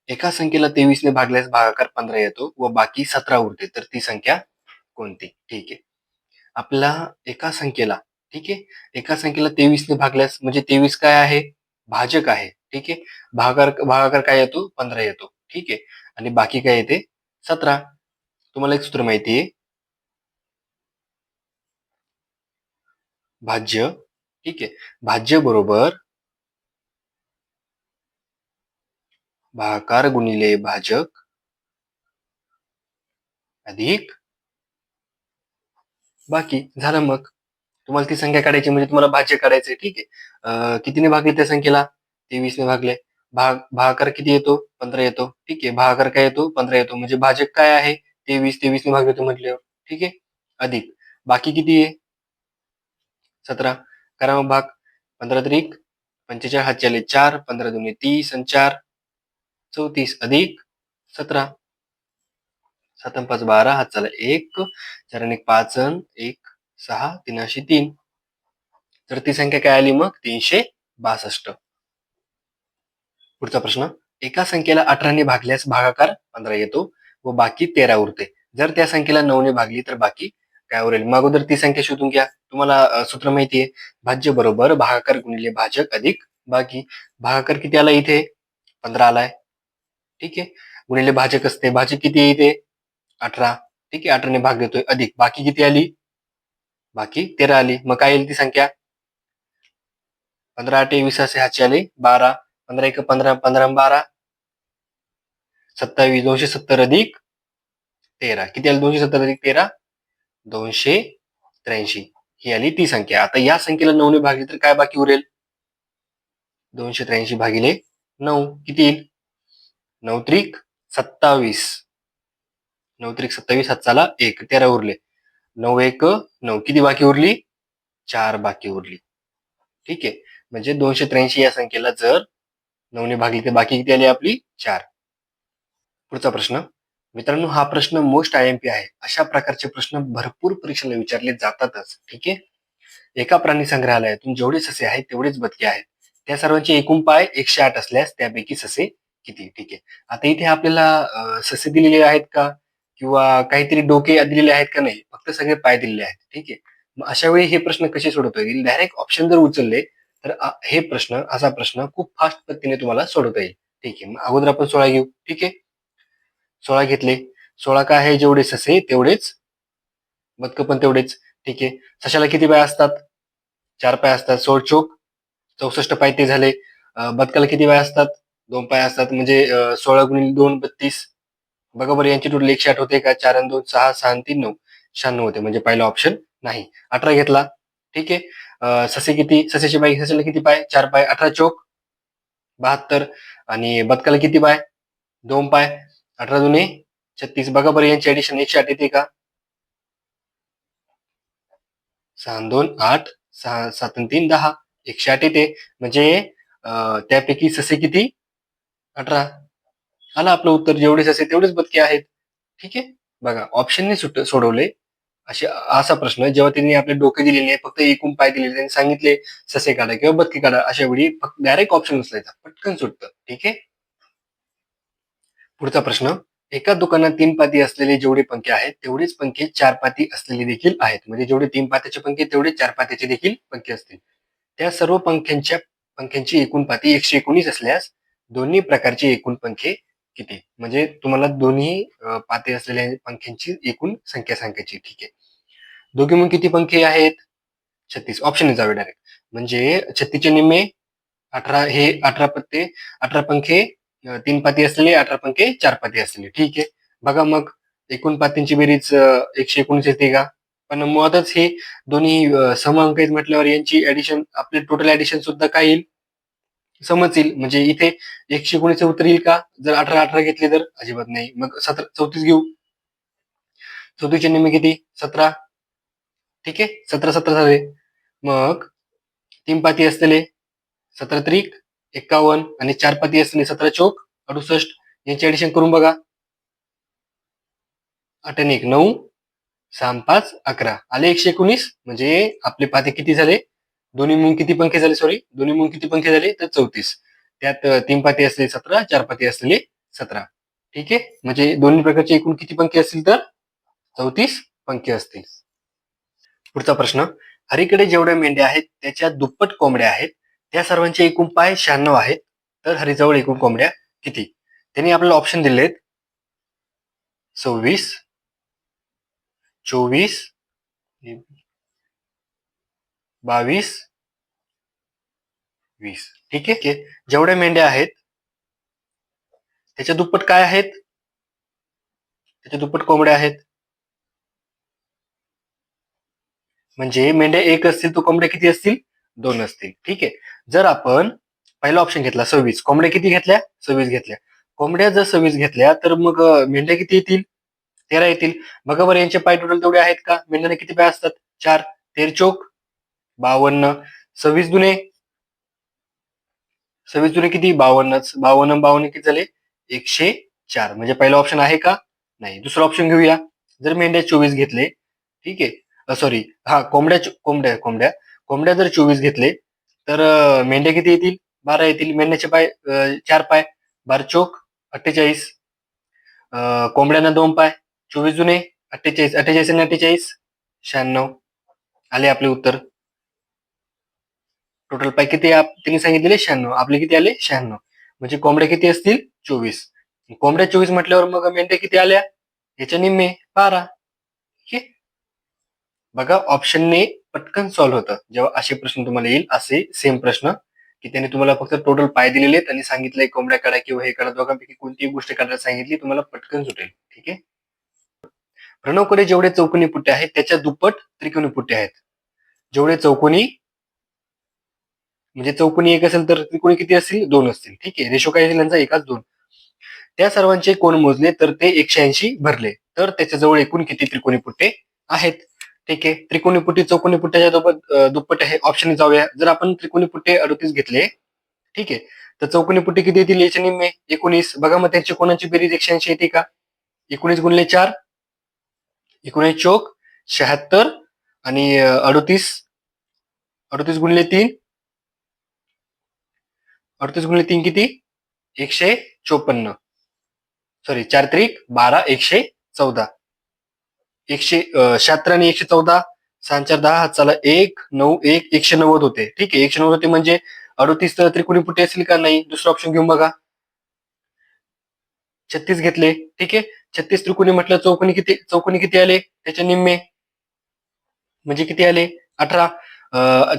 एका संख्येला 23 ने भागल्यास भागाकार 15 येतो व बाकी 17 उरते, तर ती संख्या कोणती? ठीक आहे. आपला एका संख्येला, ठीक आहे, एका संख्येला 23 ने भागल्यास म्हणजे 23 काय आहे? भाजक आहे. ठीक आहे. भागाकार काय येतो? 15 येतो. ठीक आहे. आणि बाकी काय येते? 17. तुम्हाला एक सूत्र माहिती आहे, भाज्य, ठीक आहे, भाज्य बरोबर भागाकार गुणिले भाजक अधिक बाकी. झालं मग. तुम्हाला ती संख्या काढायची म्हणजे तुम्हाला भाज्य काढायचंय. ठीक आहे. कितीने भागले त्या संख्येला? 23 ने भागले. भागाकार किती येतो? 15 येतो. ठीक आहे. भागाकार काय येतो? 15 येतो. म्हणजे भाजक काय आहे? 23. 23 ने भागले म्हटल्यावर. ठीक आहे. अधिक बाकी किती आहे? 17. करा मग भाग. 15 त्रिक 45, हातचे आले 4, 15 दुने 30 आणि 4 34 अधिक 17. 7 आणि 5 12, हात चाला 1, 4 आणि 1 5 आणि 1 6, 3 अशी 3. तर ती संख्या काय आली मग? 362. पुढचा प्रश्न. एका संख्येला 18 ने भागल्यास भागाकार 15 येतो व बाकी 13 उरते. जर त्या संख्येला 9 ने भागली तर बाकी काय उरेल? मग अगोदर ती संख्या शोधून घ्या. तुम्हाला सूत्र माहिती आहे, भाज्य बरोबर भागाकार गुणिले भाजक अधिक बाकी. भागाकार किती आला इथे? 15 आलाय. ठीक आहे. गुणिले भाजक असते. भाजक किती आहे इथे? 18. ठीक आहे. 18 ने भाग देतोय अधिक बाकी किती आली? बाकी 13 आली. मग काय येईल ती संख्या? 15 8 20 असे हातचे आले 12. 15 1 15, 15 12 27. 270 अधिक 13 किती आली? 270 अधिक 13 283. ही आली ती संख्या. आता या संख्येला 9 ने भागली तर काय बाकी उरेल? 283 भागिले 9 किती येईल? 9 त्रिक 27. 9 त्रिक 27, हातचाला 1, 13 उरले. 9 1 9 किती बाकी उरली? 4 बाकी उरली. ठीक आहे. म्हणजे 283 या संख्येला जर 9 ने भागली तर बाकी किती आली आपली? 4. पुढचा प्रश्न. मित्रांनो, हा प्रश्न मोस्ट आयएमपी आहे. अशा प्रकारचे प्रश्न भरपूर परीक्षेला विचारले जातातच. ठीक आहे. एका प्राणी संग्रहालयातून जेवढे ससे आहेत तेवढेच बदके आहेत. त्या सर्वांचे एकूण पाय 108 असल्यास त्यापैकी ससे किती? ठीक आहे. आता इथे आपल्याला ससे दिलेले आहेत का किंवा काहीतरी डोके दिलेले आहेत का? नाही, फक्त सगळे पाय दिलेले आहेत. ठीक आहे. मग अशा वेळी हे प्रश्न कसे सोडवता येईल? डायरेक्ट ऑप्शन जर उचलले तर हे प्रश्न, असा प्रश्न खूप फास्ट पद्धतीने तुम्हाला सोडवता येईल. ठीक आहे. मग अगोदर आपण 16 घेऊ. ठीक आहे. 16 घेतले. 16 काय आहे? जेवढे ससे तेवढेच बदकं पण तेवढेच. ठीक आहे. सशाला किती पाय असतात? 4 पाय असतात. 16 चोक 64 पाय ते झाले. बदकाला किती पाय असतात? 2 पाय असतात. म्हणजे 16 गुणिले 2 32. बघा बरं, यांची टोटल 108 होते का? 4 आणि 2 6, 6 आणि 3 9, 96 होते. म्हणजे पहिला ऑप्शन नाही. 18 घेतला. ठीक आहे. ससे किती? ससेचे पाय, ससेला किती पाय? 4 पाय. 18 चोक 72. आणि बदकाला किती पाय? 2 पाय. 18 दुने 36. बघा बरं, यांची ऍडिशन 108 येते का? 6 आणि 2 8, 6 7 आणि 3 10, 108 येते. म्हणजे त्यापैकी ससे किती? 18. आला आपलं उत्तर. जेवढे ससे तेवढेच बदके आहेत. ठीक आहे. बघा, ऑप्शनने सोडवले. असा प्रश्न जेव्हा त्यांनी आपले डोके दिलेले नाही, फक्त एकूण पाय दिलेले, त्यांनी सांगितले ससे काढा किंवा बदके काढा, अशा वेळी फक्त डायरेक्ट ऑप्शन उचलायचा, पटकन सुटतं. ठीक आहे. पुढचा प्रश्न. एका दुकानात 3 पाती असलेले जेवढे पंखे आहेत तेवढेच पंखे 4 पाती असलेले देखील आहेत. म्हणजे जेवढे 3 पात्याचे पंखे तेवढे 4 पात्याचे देखील पंखे असतील. त्या सर्व पंख्यांची एकूण पाती 119 असल्यास दोन्ही प्रकारचे एकूण पंखे किती? म्हणजे तुम्हाला दोन्ही पाते असलेल्या पंख्यांची एकूण संख्या सांगायची. ठीक आहे. दोघे म्हणून किती पंखे आहेत? 36. ऑप्शन जावे डायरेक्ट. म्हणजे 36 चे निम्मे 18, हे 18 पत्ते, 18 पंखे 3 पाती असलेले, 18 पंखे 4 पाती असलेले. ठीक आहे. बघा मग एकूण पात्यांची बेरीज 119 येते का? पण मुळातच हे दोन्ही सम अंक आहेत म्हटल्यावर यांची ऍडिशन, आपले टोटल ऍडिशन सुद्धा काय येईल? समच येईल. म्हणजे इथे 119 उत्तर येईल का? जर 18 18 घेतले तर अजिबात नाही. मग 34 घेऊ. 34 चे निम्मे किती? 17. ठीक आहे. 17 17 झाले. मग 3 पाती असलेले 17 त्रिक 51 आणि 4 पाती असलेले 17 चोक 68. यांची ऍडिशन करून बघा. 8 आणि 1 9, 6 आणि 5 11. आले 119. म्हणजे आपले पाते किती झाले? दोन्ही मिळून किती पंखे झाले? सॉरी, दोन्ही मिळून किती पंखे झाले? तर 34. त्यात 3 पाती असलेले 17, 4 पाती असलेले 17. ठीक आहे, म्हणजे दोन्ही प्रकारचे एकूण किती पंक्ती असतील तर 34 पंक्ती असतील. पुढचा प्रश्न, हरीकडे जेवढ्या मेंढ्या आहेत त्याच्या दुप्पट कोंबड्या आहेत, त्या सर्वांचे एकूण पाय 96 आहेत, तर हरीजवळ एकूण कोंबड्या किती? त्यांनी आपल्याला ऑप्शन दिले आहेत 26, 24, 22, 20. ठीक आहे, जेवढ्या मेंढ्या आहेत त्याच्या दुप्पट काय आहेत? त्याच्या दुप्पट कोंबड्या आहेत. म्हणजे मेंढ्या एक असतील तर कोंबड्या किती असतील? 2 असतील. ठीक आहे, जर आपण पहिला ऑप्शन घेतला 26, कोंबड्या किती घेतल्या? 26 घेतल्या. कोंबड्या जर 26 घेतल्या तर मग मेंढ्या किती येतील? 13 येतील. बघा बरं, यांचे पाय टोटल तेवढे आहेत का? मेंढ्यांना किती पाय असतात? 4. 13 चोक 52. 26 दुने 26 दुने किती? 52च. 52 52 किती झाले? 104. म्हणजे पहिला ऑप्शन आहे का? नाही. दुसरा ऑप्शन घेऊया. जर मेंढ्या 24 घेतले, ठीक आहे, सॉरी, हा, कोंबड्या कोंबड्या कोंबड्या कोंबड्या जर 24 घेतले तर मेंढ्या किती येतील? 12 येतील. मेंढ्याचे पाय 4 पाय, 12 चोक 48. कोंबड्यांना 2 पाय, 24 जुने 48, 48 आणि 48 96. आले आपले उत्तर. टोटल पाय किती त्यांनी सांगितलेले? 96. आपले किती आले? 96. म्हणजे कोंबड्या किती असतील? 24. कोंबड्या 24 म्हटल्यावर मग मेंढ्या किती आल्या? याच्या निम्मे 12. ठीक आहे, बघा ऑप्शनने पटकन सॉल्व्ह होतं जेव्हा असे प्रश्न तुम्हाला येईल. असे सेम प्रश्न की त्याने तुम्हाला फक्त टोटल पाय दिलेले आहेत आणि सांगितलंय कोंबड्या काढा किंवा हे काढा, दोघांपैकी कोणतीही गोष्ट काढायला सांगितली, तुम्हाला पटकन सुटेल. ठीक आहे, प्रणवकडे जेवढे चौकोनी पुट्टे आहेत त्याच्या दुप्पट त्रिकोणी पुट्टे आहेत. जेवढे चौकोनी, म्हणजे चौकोनी एक असेल तर त्रिकोणी किती असतील? 2 असतील. ठीक आहे, रेशो काय असेल यांचा? 1:2. त्या सर्वांचे कोण मोजले तर ते 180 भरले, तर त्याच्याजवळ एकूण किती त्रिकोणी पुट्टे आहेत? ठीक आहे, त्रिकोणी पुट्टी चौकोनी पुट्ट्याच्या दुप्पट आहे. ऑप्शन जाऊया. जर आपण त्रिकोणी पुट्टे 38 घेतले, ठीक आहे, तर चौकोनी पुट्टे किती येतील? याचे निम्मे 19. बघा मग त्यांची कोणाची बेरीज 180 येते का? 19 गुणले 4, 19 चोक 76 आणि 38, 38 गुणले 3, 38 गुणले 3 किती? 154. सॉरी, 4 त्रिक 12, 114. 176 आणि 114, 6 4 10, हात चाला 1 9 1, 190 होते. ठीक आहे, 190 होते म्हणजे 38 त्रिकोणी पुट्टे असेल का? नाही. दुसरा ऑप्शन घेऊन बघा. 36 घेतले. ठीक आहे, 36 त्रिकोणी म्हटलं चौकोनी किती आले? त्याच्या निम्मे, म्हणजे किती आले? 18.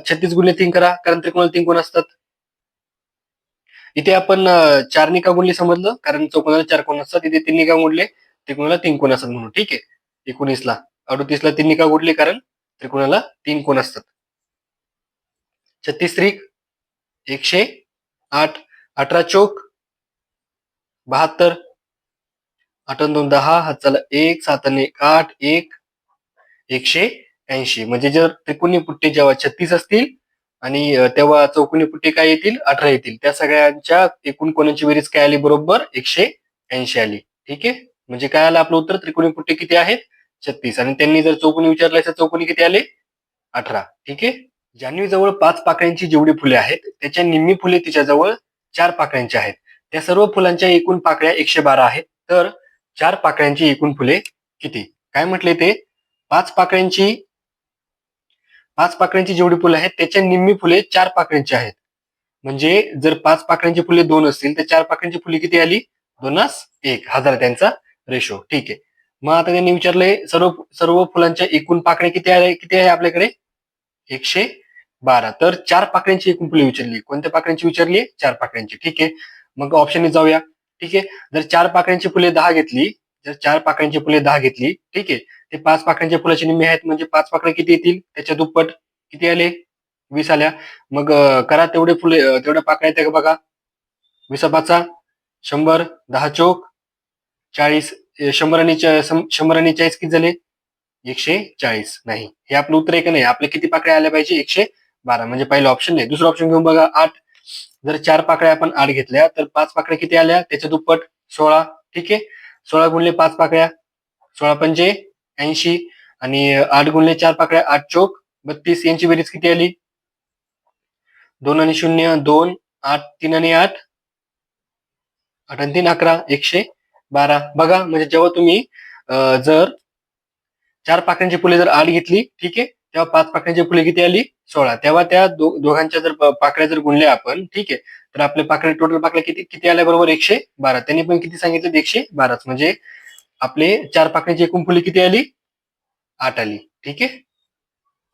36 गुणले 3 करा, कारण त्रिकोणाला 3 कोण असतात. इथे आपण 4 का गुणले समजलं, कारण चौकोनाला 4 कोण असतात. इथे 3 का गुणले, त्रिकोणाला 3 कोण असतात म्हणून. ठीक आहे, 19ला 38ला 3 का गुणले, कारण त्रिकोणाला 3 कोण असतात. 36 त्रिक 108, 18 चोक 72, 8 2 10, हात चाला 1, 7 1 8, 1 180. म्हणजे जर त्रिकोणी पुट्टे जेव्हा 36 असतील आणि तेव्हा चौकोनी पुट्टे काय येतील? 18 येतील. त्या सगळ्यांच्या एकूण कोणाची बेरीज काय आली? बरोबर 180 आली. ठीक आहे, म्हणजे काय आलं आपलं उत्तर? त्रिकोणी पुट्टे किती आहेत? 36. आणि त्यांनी जर चौकोनी विचारलं तर चौकोनी किती आले? 18. ठीक आहे, जान्हवी जवळ 5 पाकळ्यांची जेवढी फुले आहेत त्याच्या निम्मी फुले तिच्याजवळ 4 पाकळ्यांची आहेत. त्या सर्व फुलांच्या एकूण पाकळ्या 112 आहेत, तर 4 पाकळ्यांची एकूण फुले किती? काय म्हटले ते? 5 पाकळ्यांची 5 पाकळ्यांची जेवढी फुले आहेत त्याच्या निम्मी फुले 4 पाकळ्यांची आहेत. म्हणजे जर 5 पाकळ्यांची फुले 2 असतील तर 4 पाकळ्यांची फुले किती आली? 2:1 हा झाला त्यांचा रेशो. ठीक आहे, मग आता त्यांनी विचारलंय सर्व सर्व फुलांच्या एकूण पाकळ्या किती आहे आपल्याकडे? 112. तर 4 पाकळ्यांची एकूण फुले विचारली. कोणत्या पाकळ्यांची विचारली? 4 पाकळ्यांची. ठीक आहे, मग ऑप्शनने जाऊया. ठीक आहे, जर 4 पाकळ्यांची फुले 10 घेतली, जर 4 पाकळ्यांची फुले 10 घेतली, ठीक आहे, ते 5 पाकळ्यांच्या फुलाचे निम्मे आहेत, म्हणजे 5 पाकळ्या किती येतील? त्याच्या दुप्पट किती आले? 20 आल्या. मग करा तेवढे फुले, तेवढ्या पाकळ्या आहेत का बघा. 20 5 100, 10 चोक 40, 100 आणि 40 किती झाले? 140. नाही, हे आपलं उत्तर आहे का नाही? आपल्या किती पाकळ्या आल्या पाहिजे? 112. म्हणजे पहिलं ऑप्शन नाही. दुसरं ऑप्शन घेऊन बघा, 8. जर 4 पाकळ्या आपण 8 घेतल्या तर 5 पाकळ्या किती आल्या? त्याच्या दुप्पट 16. ठीक आहे, 16 गुणले 5 पाकळ्या 16 पंचे 80 आणि 8 गुणले 4 पाकळ्या 8 चोक 32. यांची बेरीज किती आली? 2 आणि 0 2, 8 3 आणि 8 8 आणि 3 11 112. बघा म्हणजे जेव्हा तुम्ही जर 4 पाकळ्यांची फुले जर 8 घेतली, ठीक आहे, तेव्हा 5 पाकळ्यांची फुले किती आली? 16. तेव्हा त्या दोघांच्या जर पाकळ्या जर गुणल्या आपण, ठीक आहे, तर आपल्या पाकळ्या टोटल पाकळ्या किती किती आल्या? बरोबर 112. त्यांनी पण किती सांगितलं? 112. म्हणजे आपले 4 पाकळ्यांची एकूण फुले किती आली? 8 आली. ठीक आहे.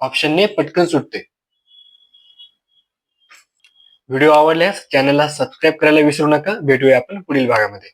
ऑप्शनने पटकन सुटते. व्हिडिओ आवडल्यास चॅनलला सबस्क्राईब करायला विसरू नका. भेटूया आपण पुढील भागामध्ये.